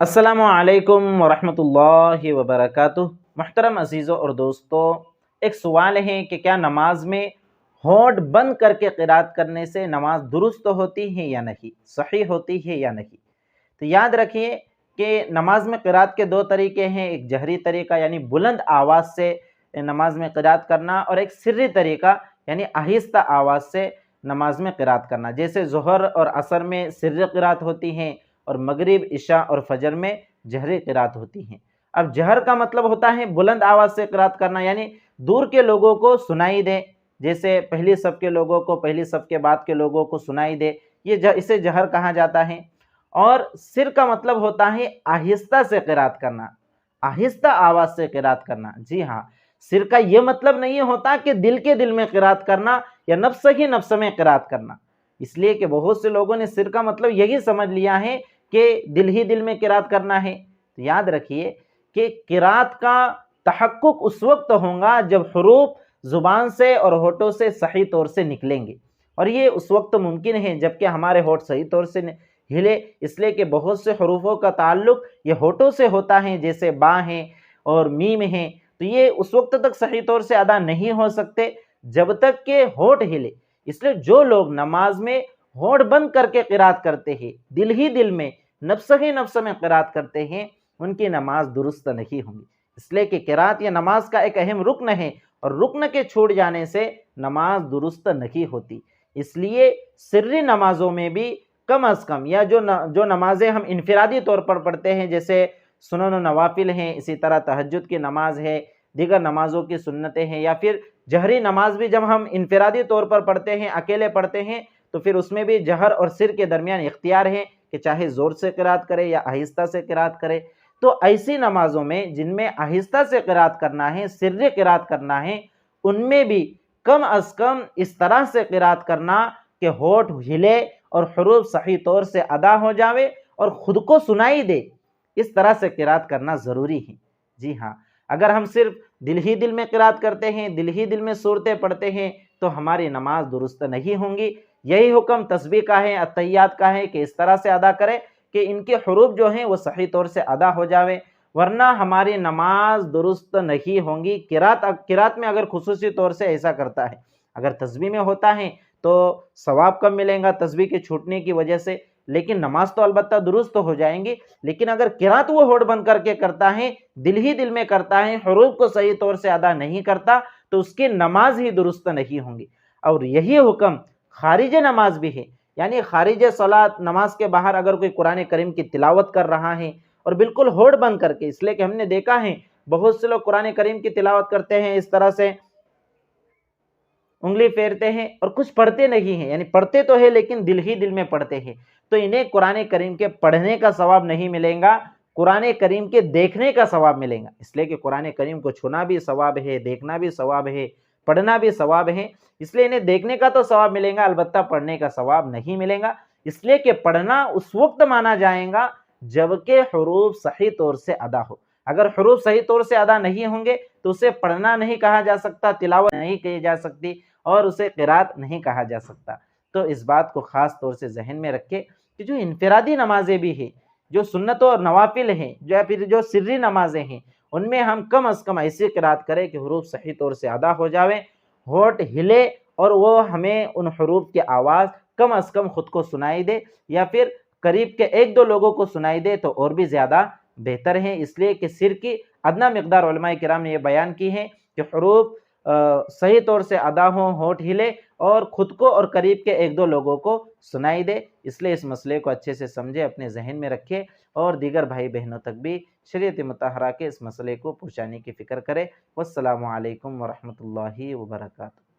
अस्सलामुअलैकुम वरहमतुल्लाहि वबरकातुह। मुहतरम अज़ीज़ों और दोस्तों, एक सवाल है कि क्या नमाज में होंठ बंद करके क़िरात करने से नमाज दुरुस्त होती है या नहीं, सही होती है या नहीं। तो याद रखिए कि नमाज में क़िरात के दो तरीके हैं, एक जहरी तरीका यानी बुलंद आवाज़ से नमाज में क़िरात करना, और एक सिर्री तरीका यानी आहिस्ता आवाज़ से नमाज में क़िरात करना। जैसे ज़ोहर और असर में सिर्री क़िरात होती हैं और मगरिब, इशा और फजर में जहरी क़िरात होती हैं। अब जहर का मतलब होता है बुलंद आवाज़ से क़िरात करना, यानी दूर के लोगों को सुनाई दे, जैसे पहली सफ़ के लोगों को, पहली सफ़ के बाद के लोगों को सुनाई दे, इसे जहर कहा जाता है। और सिर का मतलब होता है आहिस्ता से क़िरात करना, आहिस्ता आवाज़ से क़िरात करना। जी हाँ, सिर का ये मतलब नहीं होता कि दिल के दिल में क़िरात करना या नफ्स ही नफ्स में क़िरात करना, इसलिए कि बहुत से लोगों ने सिर का मतलब यही समझ लिया है कि दिल ही दिल में क़िरात करना है। तो याद रखिए कि क़िरात का तहक्कुक उस वक्त होगा जब हुरूफ ज़ुबान से और होठों से सही तौर से निकलेंगे, और ये उस वक्त मुमकिन है जबकि हमारे होठ सही तौर से हिले, इसलिए कि बहुत से हुरूफों का ताल्लुक ये होठों से होता है, जैसे बा हैं और मीम हैं। तो ये उस वक्त तक सही तौर से अदा नहीं हो सकते जब तक के होठ हिले। इसलिए जो लोग नमाज में होठ बंद करके क़िरात करते हैं, दिल ही दिल में, नफ्स ही नफ्स में क़िरात करते हैं, उनकी नमाज दुरुस्त नहीं होगी। इसलिए कि क़िरात या नमाज का एक अहम रुक्न है, और रुक्न के छूट जाने से नमाज दुरुस्त नहीं होती। इसलिए सिर्री नमाज़ों में भी कम अज़ कम, या जो नमाज़ें हम इनफिरादी तौर पर पढ़ते हैं, जैसे सुनन नवाफिल हैं, इसी तरह तहज्जुद की नमाज है, दीगर नमाज़ों की सुन्नतें हैं, या फिर जहरी नमाज भी जब हम इनफिरादी तौर पर पढ़ते हैं, अकेले पढ़ते हैं, तो फिर उसमें भी जहर और सिर के दरमियान इख्तियार है कि चाहे ज़ोर से क़िरात करे या आहिस्ता से क़िरात करे। तो ऐसी नमाज़ों में जिनमें आहिस्ता से क़िरात करना है, सिर्री क़िरात करना है, उनमें भी कम अज़ कम इस तरह से क़िरात करना कि होठ हिले और हुरूफ सही तौर से अदा हो जावे और ख़ुद को सुनाई दे, इस तरह से क़िरात करना ज़रूरी है। जी हाँ, अगर हम सिर्फ दिल ही दिल में क़िरात करते हैं, दिल ही दिल में सूरतें पढ़ते हैं, तो हमारी नमाज दुरुस्त नहीं होंगी। यही हुक्म तस्बीह का है, अत्तहियात का है कि इस तरह से अदा करें कि इनके हुरूफ जो हैं वो सही तौर से अदा हो जावे, वरना हमारी नमाज दुरुस्त नहीं होंगी। क़िरात में अगर खुसूसी तौर से ऐसा करता है, अगर तस्बीह में होता है तो सवाब कम मिलेगा तस्बीह के छूटने की वजह से, लेकिन नमाज तो अलबत्ता दुरुस्त हो जाएंगी। लेकिन अगर क़िरात वो होठ बंद करके करता है, दिल ही दिल में करता है, हुरूफ को सही तौर से अदा नहीं करता, तो उसकी नमाज ही दुरुस्त नहीं होंगी। और यही हुक्म खारिज नमाज भी है, यानी खारिज सलात, नमाज के बाहर अगर कोई कुरान करीम की तिलावत कर रहा है और बिल्कुल होठ बंद करके, इसलिए कि हमने देखा है बहुत से लोग कुरान करीम की तिलावत करते हैं, इस तरह से उंगली फेरते हैं और कुछ पढ़ते नहीं हैं, यानी पढ़ते तो है लेकिन दिल ही दिल में पढ़ते हैं, तो इन्हें कुरान करीम के पढ़ने का सवाब नहीं मिलेगा, कुरान करीम के देखने का सवाब मिलेगा। इसलिए कि कुरान करीम को छूना भी सवाब है, देखना भी सवाब है, पढ़ना भी सवाब है, इसलिए इन्हें देखने का तो सवाब मिलेगा, अलबत्ता पढ़ने का सवाब नहीं मिलेगा। इसलिए कि पढ़ना उस वक्त माना जाएगा जबकि हुरूफ सही तौर से अदा हो। अगर हुरूफ सही तौर से अदा नहीं होंगे तो उसे पढ़ना नहीं कहा जा सकता, तिलावत नहीं की जा सकती, और उसे क़िरात नहीं कहा जा सकता। तो इस बात को ख़ास तौर से जहन में रखें कि जो इनफिरादी नमाज़ें भी हैं, जो सुन्नत और नवाफिल हैं, जो या फिर जो सिर्री नमाज़ें हैं, उनमें हम कम अज़ कम ऐसी क़िरात करें कि हुरूफ सही तौर से अदा हो जावे, होठ हिले, और वो हमें उन हुरूफ की आवाज़ कम अज़ कम ख़ुद को सुनाई दे, या फिर करीब के एक दो लोगों को सुनाई दे तो और भी ज़्यादा बेहतर है। इसलिए कि सिर की अदना मिक़दार उलमाए किराम ने ये बयान की है कि हुरूफ सही तौर से अदा हो, होठ हिले, और ख़ुद को और करीब के एक दो लोगों को सुनाई दे। इसलिए इस मसले को अच्छे से समझे, अपने जहन में रखे, और दीगर भाई बहनों तक भी शरीयत मुतहरा के इस मसले को पहुँचाने की फ़िक्र करे। वस्सलामु अलैकुम वरहमतुल्लाहि वबरकातुहू।